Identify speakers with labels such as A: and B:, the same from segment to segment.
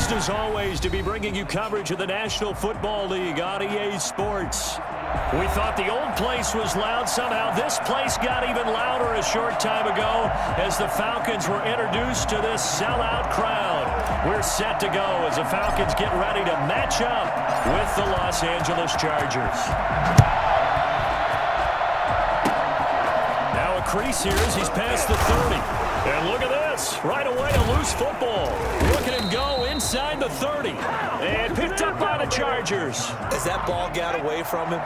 A: Pleased as always to be bringing you coverage of the National Football League on EA Sports. We thought the old place was loud. Somehow this place got even louder a short time ago as the Falcons were introduced to this sellout crowd. We're set to go as the Falcons get ready to match up with the Los Angeles Chargers. Now a crease here as he's past the 30. And look at this. Right away, a loose football. Look at him go inside the 30. And picked up by the Chargers.
B: As that ball got away from him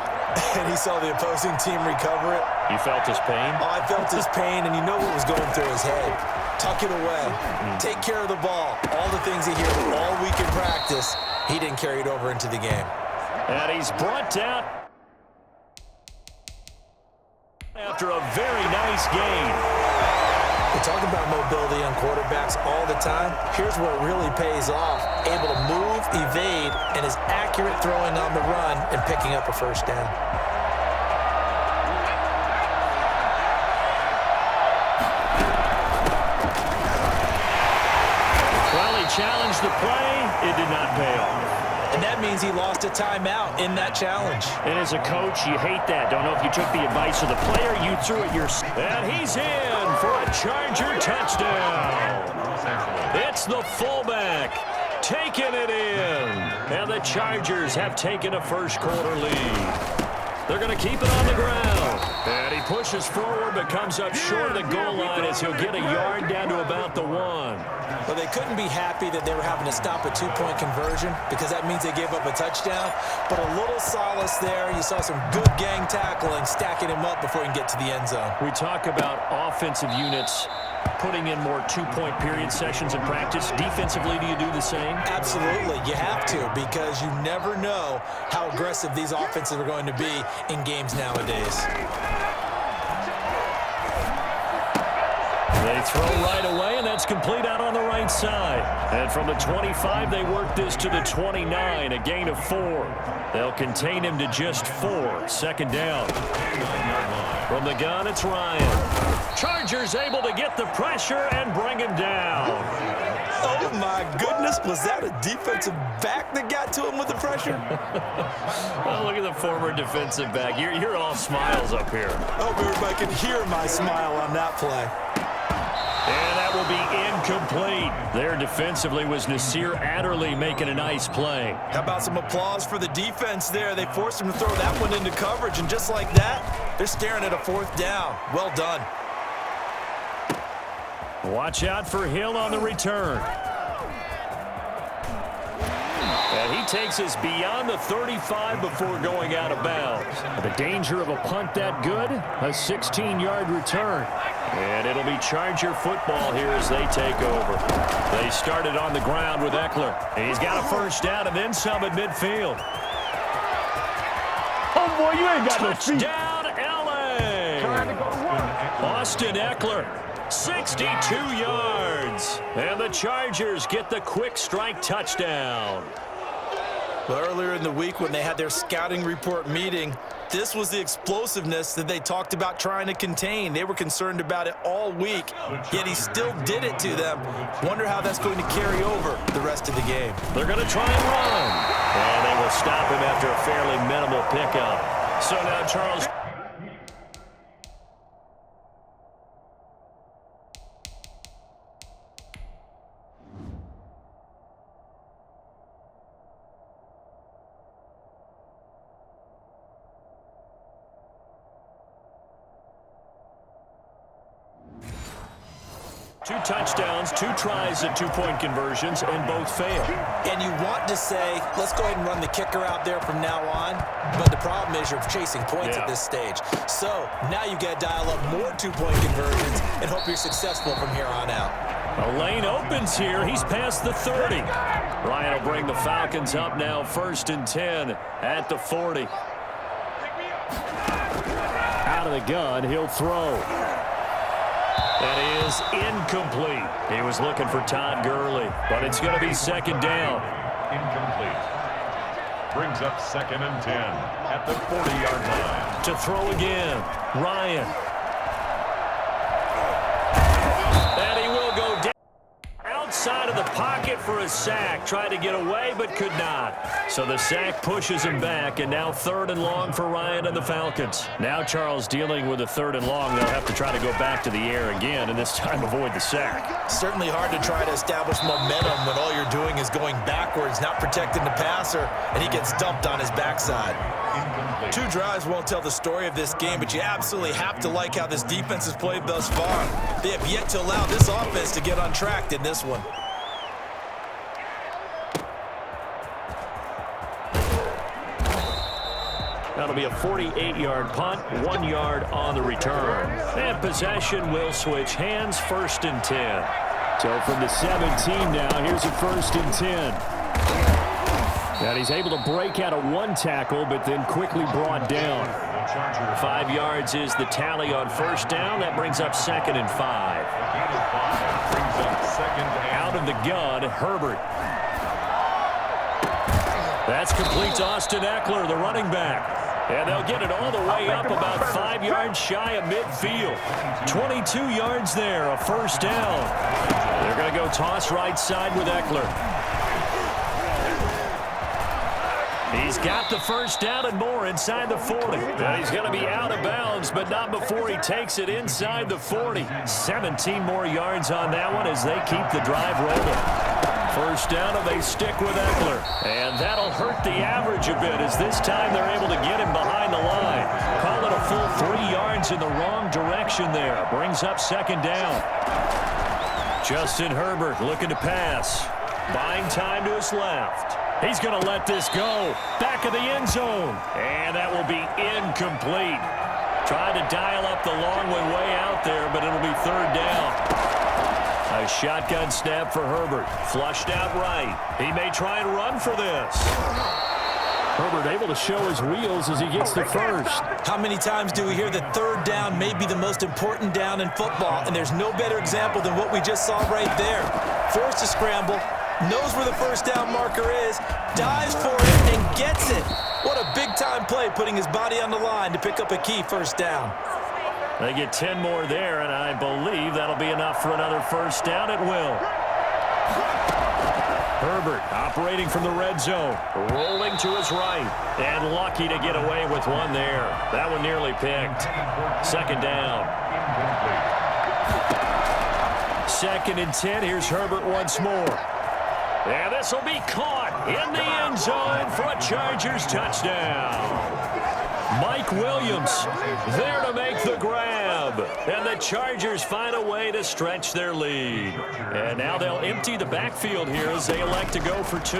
B: and he saw the opposing team recover it.
A: You felt his pain?
B: Oh, I felt his pain, and you know what was going through his head. Tuck it away. Take care of the ball. All the things he hears all week in practice, he didn't carry it over into the game.
A: And he's brought down after a very nice gain.
B: We talk about mobility on quarterbacks all the time. Here's where it really pays off. Able to move, evade, and is accurate throwing on the run and picking up a first down.
A: Well, he challenged the play. It did not pay off.
B: And that means he lost a timeout in that challenge.
A: And as a coach, you hate that. Don't know if you took the advice of the player. You threw it yourself. And he's in for a Charger touchdown. It's the fullback taking it in. And the Chargers have taken a first quarter lead. They're going to keep it on the ground. And he pushes forward but comes up short of the goal line as he'll get a yard down to about the 1.
B: Well, they couldn't be happy that they were having to stop a two-point conversion because that means they gave up a touchdown. But a little solace there. You saw some good gang tackling, stacking him up before he can get to the end zone.
A: We talk about offensive units putting in more two-point period sessions in practice. Defensively, do you do the same?
B: Absolutely. You have to because you never know how aggressive these offenses are going to be in games nowadays.
A: They throw right away, and that's complete out on the right side. And from the 25, they work this to the 29, a gain of 4. They'll contain him to just 4. Second down. From the gun, it's Ryan. Chargers able to get the pressure and bring him down.
B: Oh, my goodness. Was that a defensive back that got to him with the pressure?
A: Well, look at the former defensive back. You're all smiles up here.
B: I hope everybody can hear my smile on that play.
A: And that will be incomplete. There defensively was Nasir Adderley making a nice play.
B: How about some applause for the defense there? They forced him to throw that one into coverage, and just like that, they're staring at a fourth down. Well done.
A: Watch out for Hill on the return. And he takes us beyond the 35 before going out of bounds. The danger of a punt that good, a 16-yard return. And it'll be Charger football here as they take over. They started on the ground with Eckler. He's got a first down and then some at midfield.
C: Oh, boy, you ain't got no feet.
A: Touchdown, L.A. Austin Eckler, 62 yards. And the Chargers get the quick strike touchdown.
B: Well, earlier in the week when they had their scouting report meeting, this was the explosiveness that they talked about trying to contain. They were concerned about it all week, yet he still did it to them. Wonder how that's going to carry over the rest of the game.
A: They're going to try and run. And they will stop him after a fairly minimal pickup. So now Charles... 2 touchdowns, 2 tries at 2-point conversions, and both failed.
B: And you want to say, let's go ahead and run the kicker out there from now on, but the problem is you're chasing points at this stage. So now you got to dial up more 2-point conversions and hope you're successful from here on out.
A: A lane opens here. He's past the 30. Ryan will bring the Falcons up now, 1st and 10 at the 40. Out of the gun, he'll throw. That is incomplete. He was looking for Todd Gurley, but it's going to be 2nd down.
C: Incomplete. Brings up 2nd and 10 at the 40-yard line.
A: To throw again, Ryan. And he will go down outside of the pocket for a sack. Tried to get away, but could not. So the sack pushes him back, and now 3rd and long for Ryan and the Falcons. Now Charles dealing with a 3rd and long. They'll have to try to go back to the air again, and this time avoid the sack.
B: Certainly hard to try to establish momentum when all you're doing is going backwards, not protecting the passer, and he gets dumped on his backside. 2 drives won't tell the story of this game, but you absolutely have to like how this defense has played thus far. They have yet to allow this offense to get untracked in this one.
A: That'll be a 48-yard punt, 1 yard on the return. And possession will switch hands, 1st and 10. So from the 17 now, here's a 1st and 10. And he's able to break out of 1 tackle, but then quickly brought down. 5 yards is the tally on 1st down. That brings up 2nd and 5. Out of the gun, Herbert. That's complete to Austin Eckler, the running back. And they'll get it all the way up about 5 yards shy of midfield. 22 yards there, a 1st down. They're going to go toss right side with Eckler. He's got the 1st down and more inside the 40. And he's going to be out of bounds, but not before he takes it inside the 40. 17 more yards on that one as they keep the drive rolling. 1st down, and they stick with Eckler. And that'll hurt the average a bit as this time they're able to get him behind the line. Call it a full 3 yards in the wrong direction there. Brings up 2nd down. Justin Herbert looking to pass. Buying time to his left. He's going to let this go. Back of the end zone. And that will be incomplete. Tried to dial up the long one way out there, but it'll be 3rd down. A shotgun snap for Herbert. Flushed out right. He may try and run for this. Herbert able to show his wheels as he gets the 1st.
B: How many times do we hear that 3rd down may be the most important down in football, and there's no better example than what we just saw right there. Forced to scramble, knows where the 1st down marker is, dives for it, and gets it. What a big-time play, putting his body on the line to pick up a key 1st down.
A: They get 10 more there, and I believe that'll be enough for another 1st down. It will. Herbert operating from the red zone, rolling to his right, and lucky to get away with one there. That one nearly picked. 2nd down. 2nd and 10. Here's Herbert once more. And this will be caught in the end zone for a Chargers touchdown. Mike Williams there to make the grab. And the Chargers find a way to stretch their lead. And now they'll empty the backfield here as they elect to go for 2.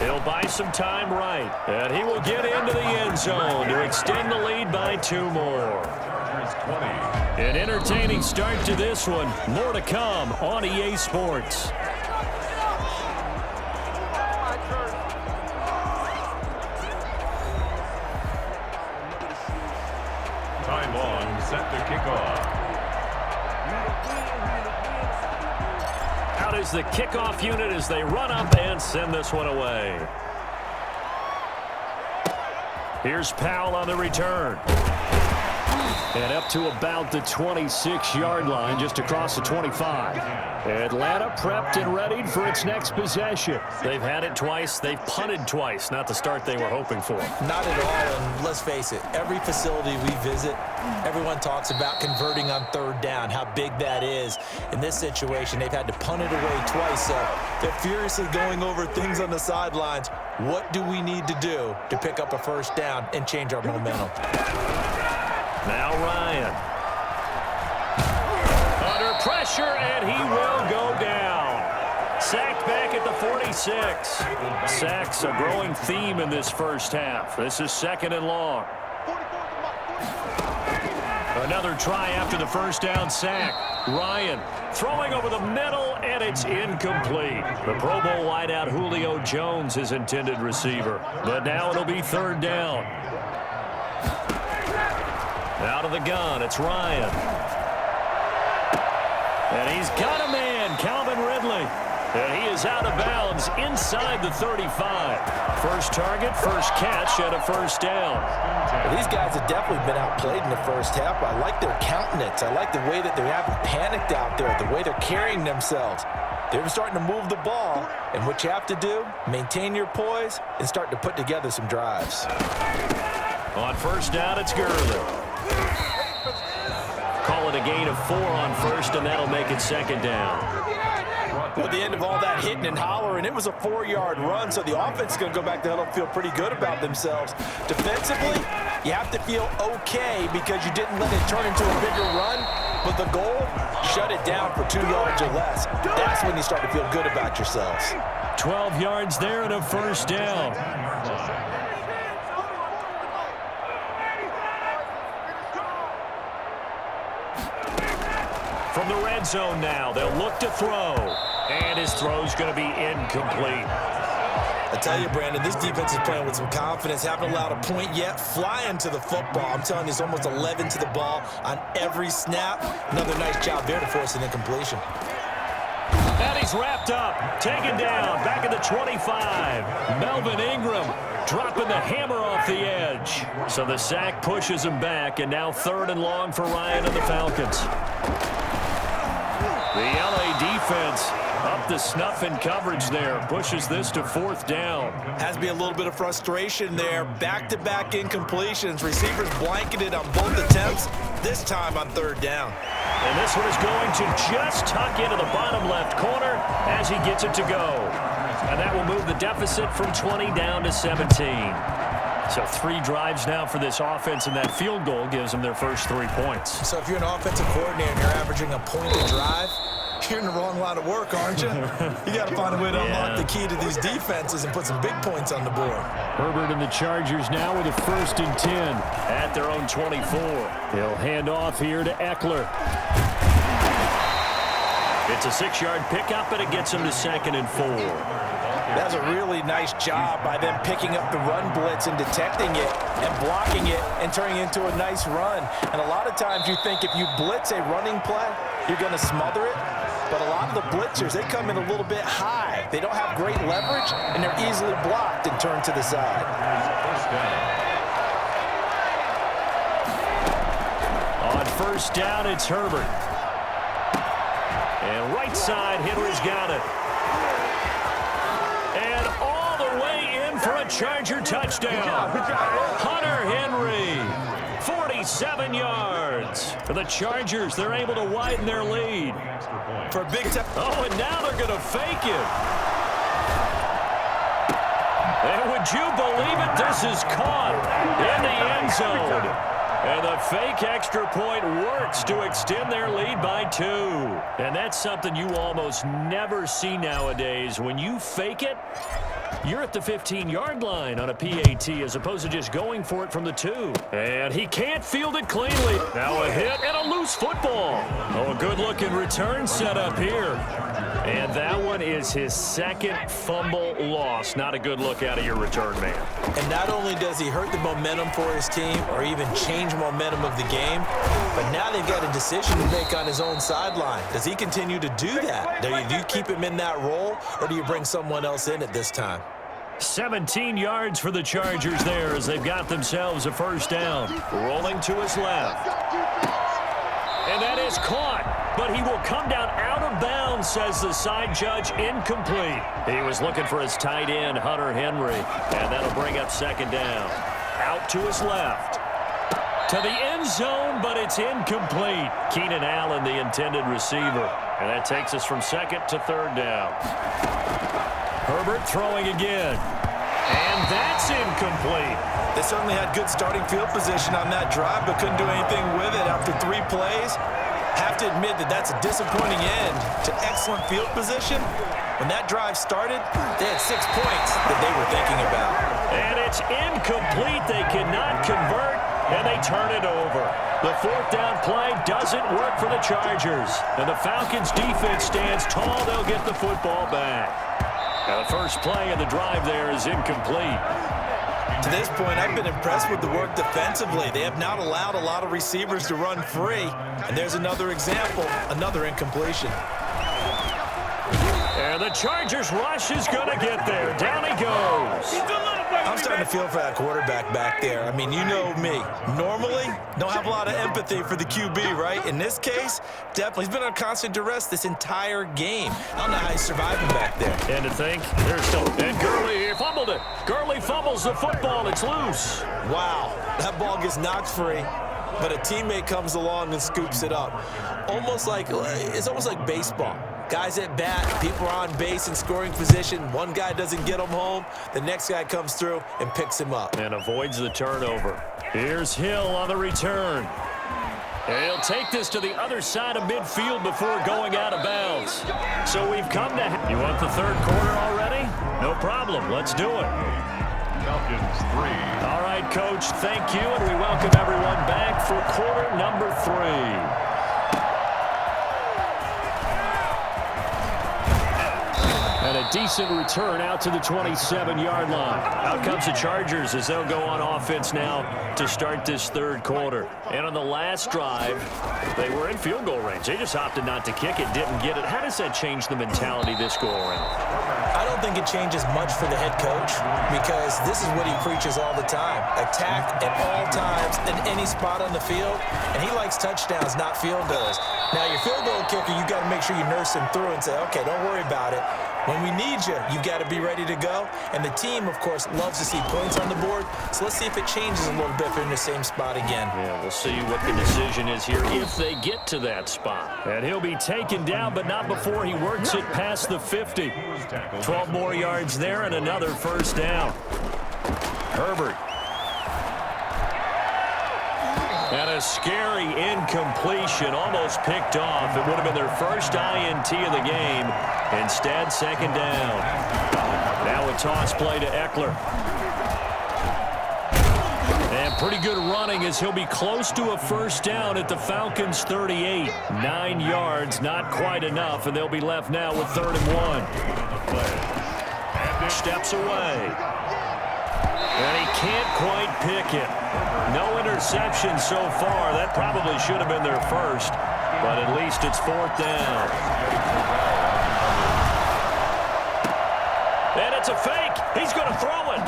A: He'll buy some time right. And he will get into the end zone to extend the lead by 2 more. An entertaining start to this one. More to come on EA Sports.
C: Time on, set to kick off.
A: Out is the kickoff unit as they run up and send this one away. Here's Powell on the return. And up to about the 26-yard line, just across the 25. Atlanta prepped and readied for its next possession. They've had it twice. They've punted twice. Not the start they were hoping for.
B: Not at all, and let's face it, every facility we visit, everyone talks about converting on 3rd down, how big that is. In this situation, they've had to punt it away twice, so they're furiously going over things on the sidelines. What do we need to do to pick up a 1st down and change our momentum?
A: Now Ryan. Under pressure, and he will go down. Sacked back at the 46. Sacks a growing theme in this 1st half. This is 2nd and long. Another try after the 1st down sack. Ryan throwing over the middle, and it's incomplete. The Pro Bowl wideout Julio Jones, his intended receiver. But now it'll be 3rd down. Out of the gun, it's Ryan. And he's got a man, Calvin Ridley. And he is out of bounds inside the 35. First target, first catch, and a 1st down.
B: Well, these guys have definitely been outplayed in the 1st half. I like their countenance. I like the way that they haven't panicked out there, the way they're carrying themselves. They were starting to move the ball, and what you have to do, maintain your poise and start to put together some drives.
A: On first down, it's Gurley. Call it a gain of 4 on first, and that'll make it second down.
B: Well, at the end of all that hitting and hollering, it was a 4-yard run, so the offense is going to go back to huddle and feel pretty good about themselves. Defensively, you have to feel okay because you didn't let it turn into a bigger run, but the goal, shut it down for 2 yards or less. That's when you start to feel good about yourselves.
A: 12 yards there and a first down. From the red zone now, they'll look to throw. And his throw's going to be incomplete.
B: I tell you, Brandon, this defense is playing with some confidence. Haven't allowed a point yet. Flying to the football. I'm telling you, it's almost 11 to the ball on every snap. Another nice job there to force an incompletion.
A: And he's wrapped up. Taken down. Back at the 25. Melvin Ingram dropping the hammer off the edge. So the sack pushes him back. And now 3rd and long for Ryan and the Falcons. The LA defense up the snuff in coverage there. Pushes this to 4th down.
B: Has to be a little bit of frustration there. Back-to-back incompletions. Receivers blanketed on both attempts, this time on 3rd down.
A: And this one is going to just tuck into the bottom left corner as he gets it to go. And that will move the deficit from 20 down to 17. So 3 drives now for this offense, and that field goal gives them their first 3 points.
B: So if you're an offensive coordinator and you're averaging a point a drive, you're in the wrong line of work, aren't you? You got to find a way to unlock the key to these defenses and put some big points on the board.
A: Herbert and the Chargers now with a 1st and 10 at their own 24. They'll hand off here to Eckler. It's a 6-yard pickup, and it gets them to 2nd and 4.
B: That's a really nice job by them picking up the run blitz and detecting it and blocking it and turning it into a nice run. And a lot of times you think if you blitz a running play, you're going to smother it. But a lot of the blitzers, they come in a little bit high. They don't have great leverage, and they're easily blocked and turned to the side.
A: On first down, it's Herbert. And right side, Henry's got it. And all the way in for a Charger touchdown. Hunter Henry, 47 yards. For the Chargers, they're able to widen their lead.
B: For a big time.
A: Oh, and now they're going to fake it. And would you believe it? This is caught in the end zone. And the fake extra point works to extend their lead by 2. And that's something you almost never see nowadays. When you fake it, you're at the 15-yard line on a PAT as opposed to just going for it from the 2. And he can't field it cleanly. Now a hit and a loose football. Oh, a good-looking return set up here. And that one is his 2nd fumble loss. Not a good look out of your return man.
B: And not only does he hurt the momentum for his team or even change momentum of the game, but now they've got a decision to make on his own sideline. Does he continue to do that? Do you keep him in that role, or do you bring someone else in at this time?
A: 17 yards for the Chargers there as they've got themselves a first down. Rolling to his left. And that is caught, but he will come down out of bounds, says the side judge. Incomplete. He was looking for his tight end, Hunter Henry, and that'll bring up 2nd down. Out to his left. To the end zone, but it's incomplete. Keenan Allen, the intended receiver. And that takes us from 2nd to 3rd down. Herbert throwing again. And that's incomplete.
B: They certainly had good starting field position on that drive, but couldn't do anything with it after 3 plays. Have to admit that that's a disappointing end to excellent field position. When that drive started, they had 6 points that they were thinking about.
A: And it's incomplete. They cannot convert, and they turn it over. The 4th down play doesn't work for the Chargers. And the Falcons' defense stands tall. They'll get the football back. Now the first play of the drive there is incomplete.
B: To this point, I've been impressed with the work defensively. They have not allowed a lot of receivers to run free. And there's another example, another incompletion.
A: And the Chargers rush is going to get there. Down he goes.
B: I'm I'm starting to feel for that quarterback back there. I mean, you know me. Normally, don't have a lot of empathy for the QB, right? In this case, definitely. He's been on constant duress this entire game. I don't know how he's surviving back there.
A: And to think, there's still... And Gurley fumbled it. Gurley fumbles the football. It's loose.
B: Wow, that ball gets knocked free, but a teammate comes along and scoops it up. It's almost like baseball. Guys at bat, people are on base in scoring position. One guy doesn't get him home. The next guy comes through and picks him up.
A: And avoids the turnover. Here's Hill on the return. And he'll take this to the other side of midfield before going out of bounds. So we've come to... You want the third quarter already? No problem. Let's do it.
C: Falcons 3.
A: All right, Coach, thank you, and we welcome everyone back for quarter number 3. And a decent return out to the 27-yard line. Out comes the Chargers as they'll go on offense now to start this third quarter. And on the last drive, they were in field goal range. They just opted not to kick it, didn't get it. How does that change the mentality this go around?
B: I don't think it changes much for the head coach because this is what he preaches all the time. Attack at all times in any spot on the field, and he likes touchdowns, not field goals. Now, your field goal kicker, you got to make sure you nurse him through and say, okay, don't worry about it. When we need you, you've got to be ready to go. And the team, of course, loves to see points on the board. So let's see if it changes a little bit if they're in the same spot again.
A: Yeah, we'll see what the decision is here if they get to that spot. And he'll be taken down, but not before he works it past the 50. 12 more yards there and another first down. Herbert. And a scary incompletion, almost picked off. It would have been their first INT of the game. Instead, second down. Now a toss play to Eckler. And pretty good running as he'll be close to a first down at the Falcons' 38. 9 yards, not quite enough, and they'll be left now with 3rd and 1. Steps away. And he can't quite pick it. No interception so far. That probably should have been their first, but at least it's 4th down. And it's a fake. He's going to throw it.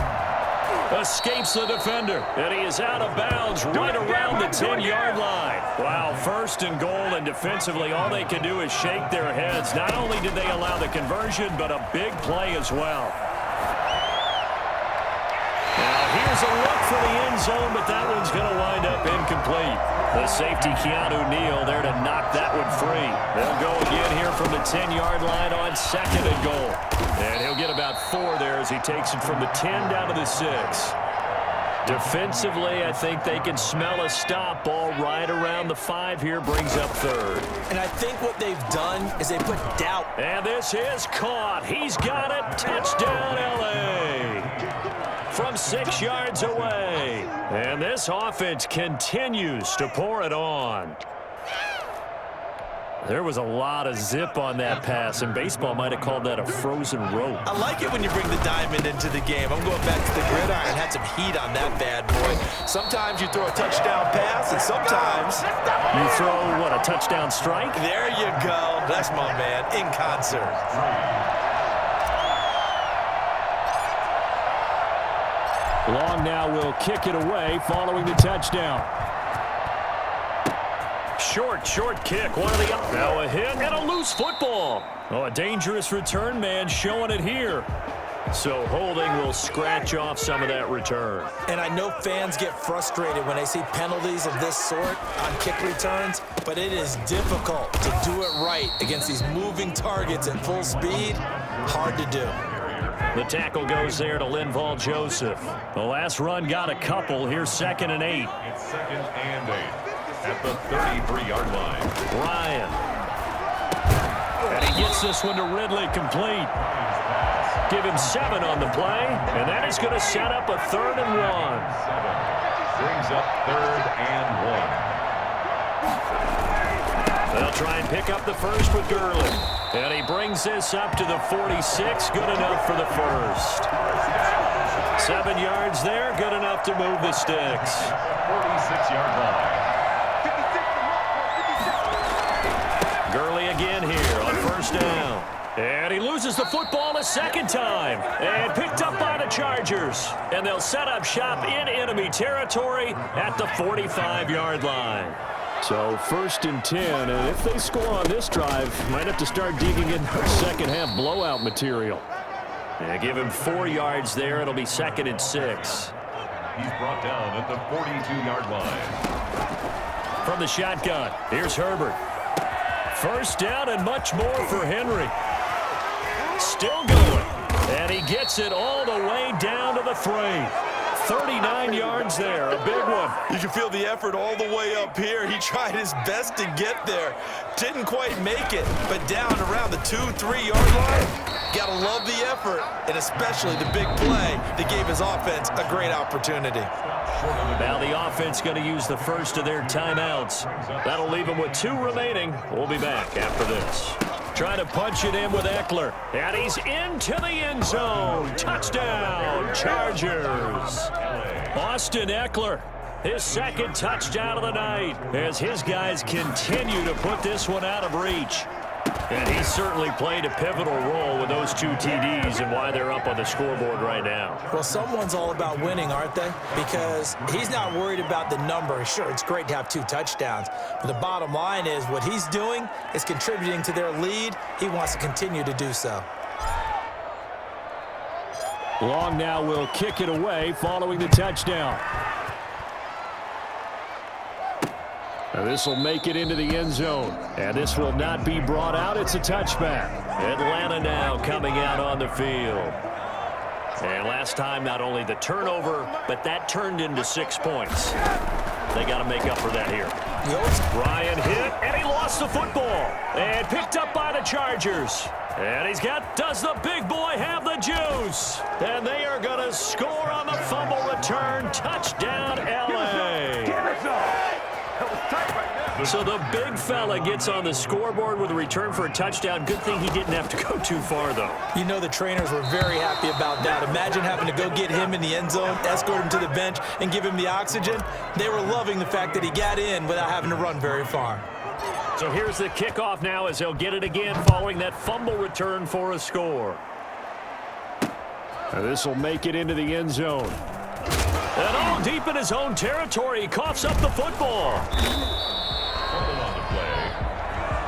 A: Escapes the defender, and he is out of bounds right around the 10-yard line. Wow, 1st and goal, and defensively all they can do is shake their heads. Not only did they allow the conversion, but a big play as well. Here's a look for the end zone, but that one's going to wind up incomplete. The safety, Keanu Neal, there to knock that one free. They'll go again here from the 10-yard line on 2nd and goal. And he'll get about 4 there as he takes it from the 10 down to the 6. Defensively, I think they can smell a stop. Ball right around the 5 here, brings up 3rd.
B: And I think what they've done is they put doubt.
A: And this is caught. He's got it. Touchdown, L.A. from 6 yards away. And this offense continues to pour it on. There was a lot of zip on that pass, and baseball might have called that a frozen rope.
B: I like it when you bring the diamond into the game. I'm going back to the gridiron. Had some heat on that bad boy. Sometimes you throw a touchdown pass, and sometimes
A: you throw, what, a touchdown strike?
B: There you go. That's my man, in concert.
A: Long now will kick it away following the touchdown. Short kick. One of the up. Now a hit and a loose football. Oh, a dangerous return man showing it here. So holding will scratch off some of that return.
B: And I know fans get frustrated when they see penalties of this sort on kick returns, but it is difficult to do it right against these moving targets at full speed. Hard to do.
A: The tackle goes there to Linval Joseph. The last run got a couple. Here's 2nd and 8.
C: It's 2nd and 8 at the 33-yard line.
A: Ryan. And he gets this one to Ridley complete. Give him 7 on the play, and that is going to set up a 3rd and 1.
C: Brings up 3rd and 1.
A: They'll try and pick up the first with Gurley. And he brings this up to the 46. Good enough for the first. 7 yards there. Good enough to move the sticks.
C: 46-yard line.
A: Gurley again here on 1st down. And he loses the football a second time. And picked up by the Chargers. Chargers, and they'll set up shop in enemy territory at the 45-yard line.
D: So 1st and 10, and if they score on this drive, might have to start digging in for second-half blowout material.
A: And give him 4 yards there. It'll be 2nd and 6.
C: He's brought down at the 42-yard line.
A: From the shotgun, here's Herbert. 1st down and much more for Henry. Still going. And he gets it all the way down to the 3. 39 yards there, a big one.
B: You can feel the effort all the way up here. He tried his best to get there. Didn't quite make it, but down around the 2-3 yard line. Gotta love the effort, and especially the big play that gave his offense a great opportunity.
A: Now the offense going to use the first of their timeouts. That'll leave them with 2 remaining. We'll be back after this. Trying to punch it in with Eckler. And he's into the end zone. Touchdown, Chargers. Austin Eckler, his 2nd touchdown of the night as his guys continue to put this one out of reach. And he certainly played a pivotal role with those 2 TDs and why they're up on the scoreboard right now.
B: Well, someone's all about winning, aren't they? Because he's not worried about the number. Sure, it's great to have 2 touchdowns. But the bottom line is what he's doing is contributing to their lead. He wants to continue to do so.
D: Long now will kick it away following the touchdown. Now this will make it into the end zone. And this will not be brought out. It's a touchback.
A: Atlanta now coming out on the field. And last time, not only the turnover, but that turned into 6 points. They got to make up for that here. Ryan hit, and he lost the football. And picked up by the Chargers. And does the big boy have the juice? And they are going to score on the fumble return. Touchdown, L.A. So the big fella gets on the scoreboard with a return for a touchdown. Good thing he didn't have to go too far, though.
B: You know the trainers were very happy about that. Imagine having to go get him in the end zone, escort him to the bench, and give him the oxygen. They were loving the fact that he got in without having to run very far.
A: So here's the kickoff now as they'll get it again following that fumble return for a score.
D: Now this will make it into the end zone.
A: And all deep in his own territory, he coughs up the football.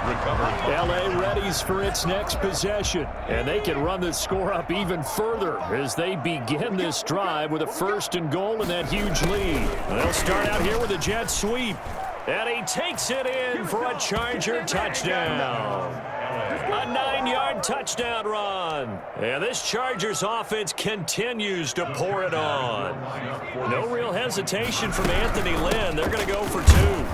D: L.A. readies for its next possession. And they can run the score up even further as they begin this drive with a 1st and goal and that huge lead.
A: They'll start out here with a jet sweep. And he takes it in for a Charger touchdown. A 9-yard touchdown run. And this Chargers offense continues to pour it on. No real hesitation from Anthony Lynn. They're going to go for 2.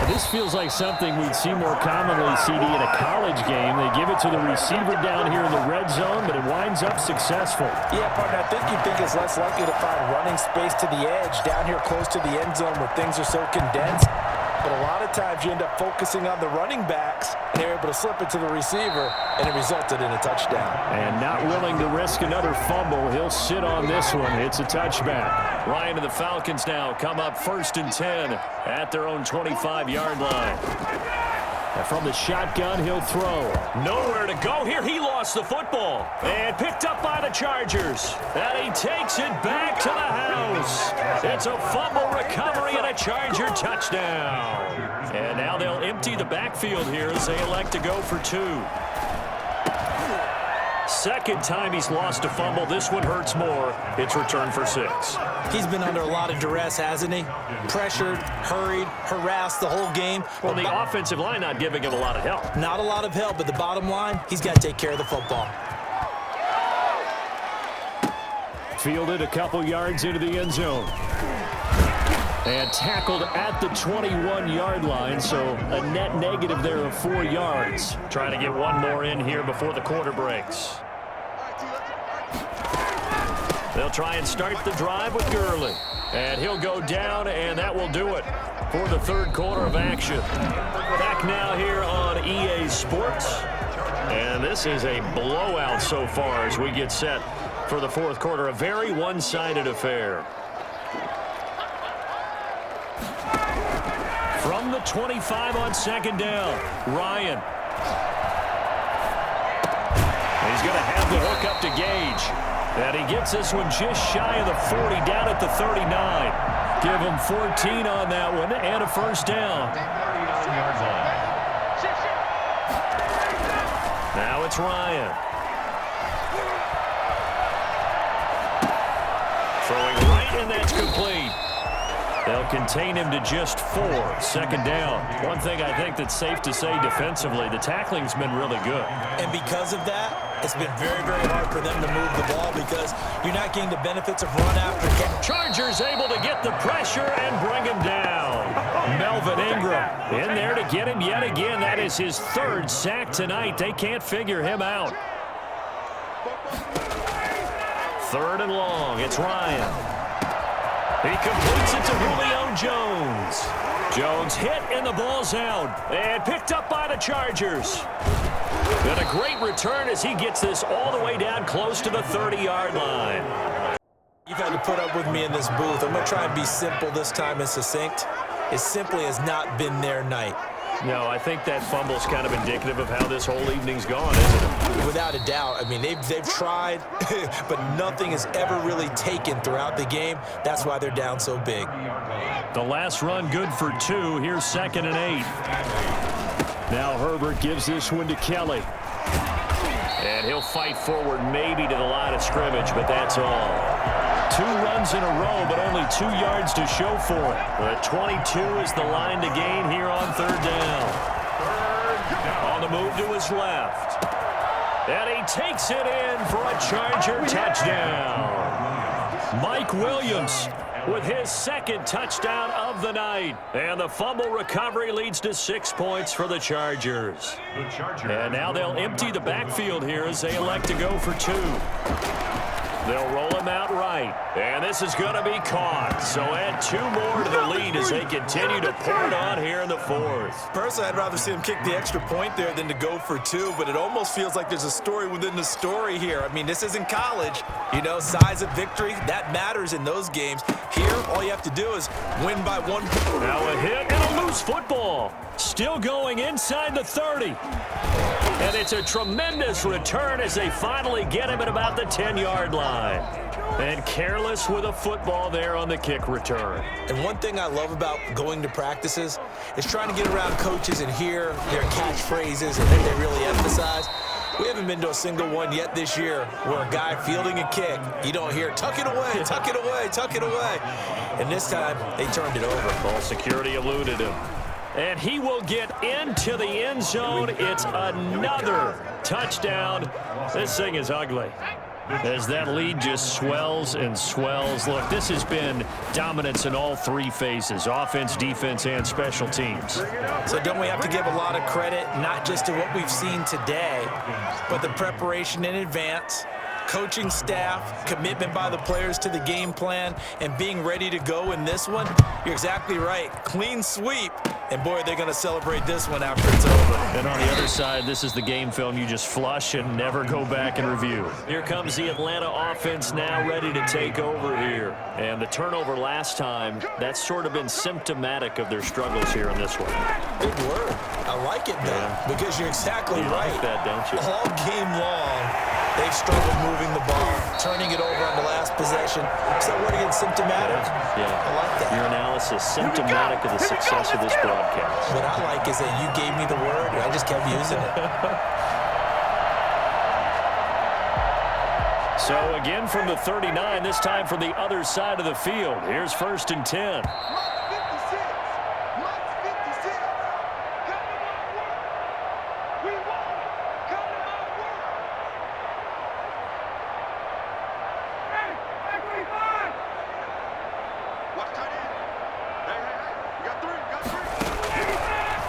D: This feels like something we'd see more commonly, CD, in a college game. They give it to the receiver down here in the red zone, but it winds up successful.
E: Yeah, partner, I think you think it's less likely to find running space to the edge down here close to the end zone where things are so condensed. But a lot of times you end up focusing on the running backs, and they're able to slip it to the receiver, and it resulted in a touchdown.
D: And not willing to risk another fumble, he'll sit on this one. It's a touchback.
A: Ryan and the Falcons now come up 1st and 10 at their own 25-yard line.
D: And from the shotgun, he'll throw.
A: Nowhere to go here. He lost the football. And picked up by the Chargers. And he takes it back to the house. It's a fumble recovery and a Charger touchdown. And now they'll empty the backfield here as they elect to go for 2. 2nd time he's lost a fumble. This one hurts more. It's returned for 6.
B: He's been under a lot of duress, hasn't he? Pressured, hurried, harassed the whole game.
A: Well, the offensive line not giving him a lot of help.
B: Not a lot of help, but the bottom line, he's got to take care of the football.
D: Fielded a couple yards into the end zone. And tackled at the 21-yard line, so a net negative there of 4 yards.
A: Trying to get one more in here before the quarter breaks. They'll try and start the drive with Gurley. And he'll go down, and that will do it for the 3rd quarter of action. Back now here on EA Sports. And this is a blowout so far as we get set for the 4th quarter. A very one-sided affair. From the 25 on 2nd down, Ryan. He's going to have the hook up to Gage.
D: And he gets this one just shy of the 40, down at the 39. Give him 14 on that one and a first down. Now it's Ryan. Throwing right, and that's complete. They'll contain him to just 4. Second down. One thing I think that's safe to say defensively, the tackling's been really good.
B: And because of that, it's been very, very hard for them to move the ball because you're not getting the benefits of run after catch.
A: Chargers able to get the pressure and bring him down. Melvin Ingram in there to get him yet again. That is his 3rd sack tonight. They can't figure him out. 3rd and long. It's Ryan. He completes it to Julio Jones. Jones hit and the ball's out. And picked up by the Chargers. And a great return as he gets this all the way down close to the 30-yard line.
B: You've had to put up with me in this booth. I'm going to try and be simple this time and succinct. It simply has not been their night.
A: No, I think that fumble's kind of indicative of how this whole evening's gone, isn't it?
B: Without a doubt. I mean, they've tried, but nothing has ever really taken throughout the game. That's why they're down so big.
A: The last run good for 2. Here's 2nd and 8.
D: Now Herbert gives this one to Kelly.
A: And he'll fight forward maybe to the line of scrimmage, but that's all. 2 runs in a row, but only 2 yards to show for it. The 22 is the line to gain here on 3rd down. On the move to his left. And he takes it in for a Charger touchdown. Mike Williams with his 2nd touchdown of the night. And the fumble recovery leads to 6 points for the Chargers. And now they'll empty the backfield here as they elect to go for 2. They'll roll him out right. And this is going to be caught. So add 2 more to the lead as they continue to pour it on here in the 4th.
B: Personally, I'd rather see him kick the extra point there than to go for 2, but it almost feels like there's a story within the story here. I mean, this isn't college. You know, size of victory, that matters in those games. Here, all you have to do is win by 1 point.
A: Now a hit and a loose football. Still going inside the 30. And it's a tremendous return as they finally get him at about the 10-yard line. And careless with a football there on the kick return.
B: And one thing I love about going to practices is trying to get around coaches and hear their catchphrases and that they really emphasize. We haven't been to a single one yet this year where a guy fielding a kick, you don't hear, tuck it away, tuck it away, tuck it away. And this time, they turned it over.
A: Ball security eluded him. And he will get into the end zone. It's another touchdown. This thing is ugly. As that lead just swells and swells. Look, this has been dominance in all 3 phases, offense, defense, and special teams.
B: So don't we have to give a lot of credit, not just to what we've seen today, but the preparation in advance, coaching staff, commitment by the players to the game plan, and being ready to go in this one? You're exactly right. Clean sweep. And, boy, they're going to celebrate this one after it's over.
A: And on the other side, this is the game film you just flush and never go back and review. Here comes the Atlanta offense now ready to take over here. And the turnover last time, that's sort of been symptomatic of their struggles here in this one.
B: Big word. I like it, though, because you're exactly right.
A: You like that, don't you?
B: All game long, they've struggled moving the ball, turning it over on the last possession. Is that word again, symptomatic?
A: Yeah.
B: I like that.
A: Your analysis symptomatic of the success of this broadcast.
B: What I like is that you gave me the word, and I just kept using it.
A: So again from the 39, this time from the other side of the field. Here's 1st and 10.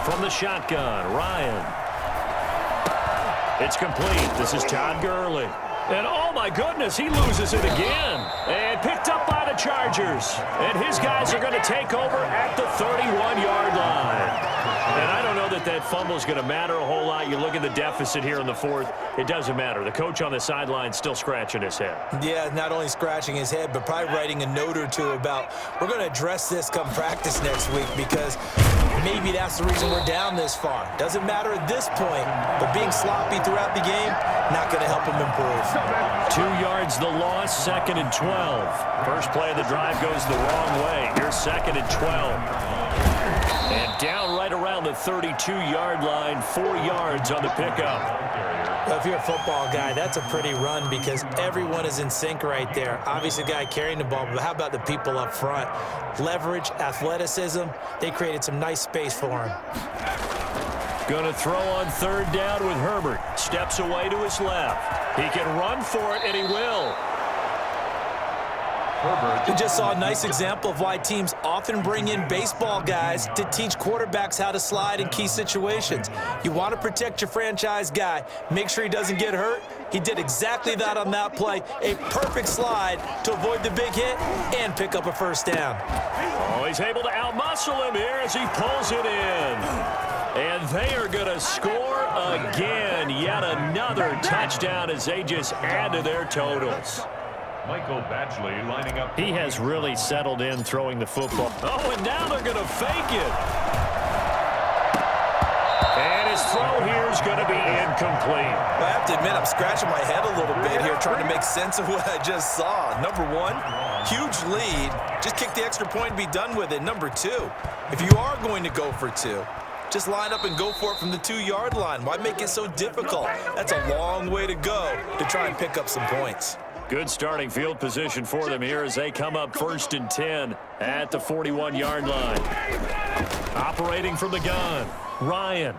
A: From the shotgun, Ryan. It's complete. This is Todd Gurley. And oh my goodness, he loses it again. And picked up by the Chargers. And his guys are going to take over at the 31-yard line. And I don't know that that fumble is going to matter a whole lot. You look at the deficit here in the fourth, it doesn't matter. The coach on the sideline still scratching his head.
B: Yeah, not only scratching his head, but probably writing a note or two about, we're going to address this come practice next week, because maybe that's the reason we're down this far. Doesn't matter at this point, but being sloppy throughout the game, not going to help him improve.
A: 2 yards the loss, 2nd and 12. First play of the drive goes the wrong way. Here's 2nd and 12. And down right around the 32-yard line, 4 yards on the pickup.
B: Well, if you're a football guy, that's a pretty run because everyone is in sync right there. Obviously, the guy carrying the ball, but how about the people up front? Leverage, athleticism, they created some nice space for him.
A: Going to throw on 3rd down with Herbert. Steps away to his left. He can run for it, and he will.
B: We just saw a nice example of why teams often bring in baseball guys to teach quarterbacks how to slide in key situations. You want to protect your franchise guy. Make sure he doesn't get hurt. He did exactly that on that play. A perfect slide to avoid the big hit and pick up a first down.
A: Oh, he's able to outmuscle him here as he pulls it in. And they are going to score again. Yet another touchdown as they just add to their totals.
C: Michael Badgley lining up.
A: He has really settled in throwing the football. Oh, and now they're going to fake it. And his throw here is going to be incomplete.
B: Well, I have to admit, I'm scratching my head a little bit here trying to make sense of what I just saw. Number one, huge lead. Just kick the extra point and be done with it. Number two, if you are going to go for two, just line up and go for it from the 2-yard line. Why make it so difficult? That's a long way to go to try and pick up some points.
A: Good starting field position for them here as they come up 1st and 10 at the 41-yard line. Operating from the gun, Ryan.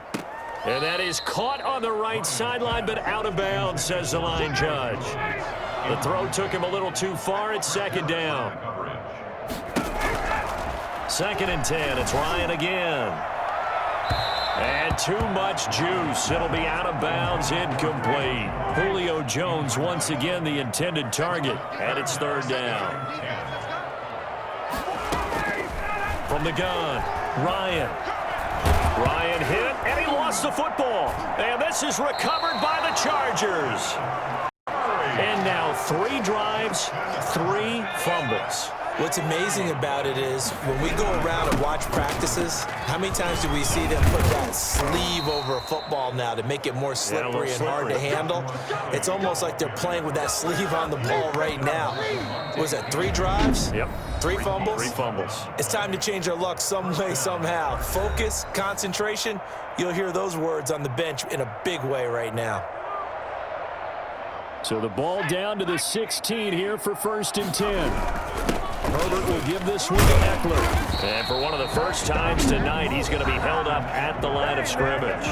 A: And that is caught on the right sideline, but out of bounds, says the line judge. The throw took him a little too far. It's 2nd down. 2nd and 10. It's Ryan again. And too much juice. It'll be out of bounds, incomplete. Julio Jones once again the intended target, and it's 3rd down. From the gun, Ryan. Ryan hit, and he lost the football. And this is recovered by the Chargers. And now 3 drives, 3 fumbles.
B: What's amazing about it is when we go around and watch practices, how many times do we see them put that sleeve over a football now to make it more slippery and hard to handle? It's almost like they're playing with that sleeve on the ball right now. Was that 3 drives?
A: Yep.
B: 3 fumbles?
A: 3 fumbles.
B: It's time to change our luck some way, somehow. Focus, concentration, you'll hear those words on the bench in a big way right now.
D: So the ball down to the 16 here for 1st and 10. Herbert will give this one to Eckler.
A: And for one of the first times tonight, he's going to be held up at the line of scrimmage.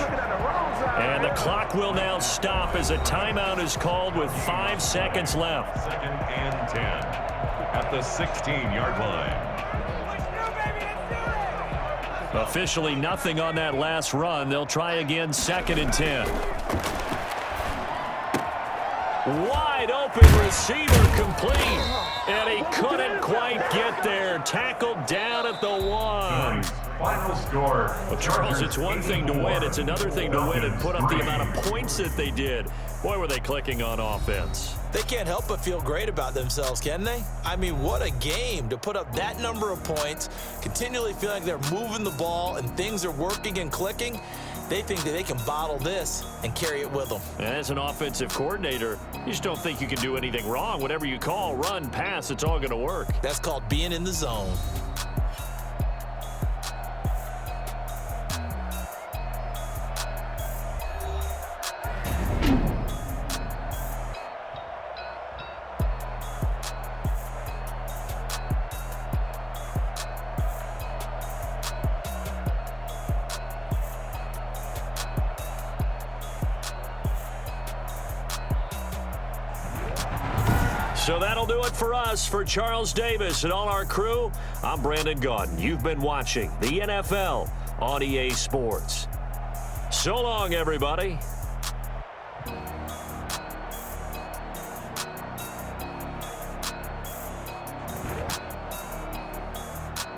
A: And the clock will now stop as a timeout is called with 5 seconds left.
C: 2nd and 10 at the 16-yard line.
A: Officially nothing on that last run. They'll try again 2nd and 10. Wide open receiver complete. And he couldn't quite get there. Tackled down at the 1.
C: Final score.
A: Well, Charles, it's one thing to win. It's another thing to win and put up the amount of points that they did. Boy, were they clicking on offense.
B: They can't help but feel great about themselves, can they? I mean, what a game to put up that number of points, continually feel like they're moving the ball and things are working and clicking. They think that they can bottle this and carry it with them.
A: And as an offensive coordinator, you just don't think you can do anything wrong. Whatever you call, run, pass, it's all going to work.
B: That's called being in the zone.
A: So that'll do it for us. For Charles Davis and all our crew, I'm Brandon Gaudin. You've been watching the NFL on EA Sports. So long, everybody.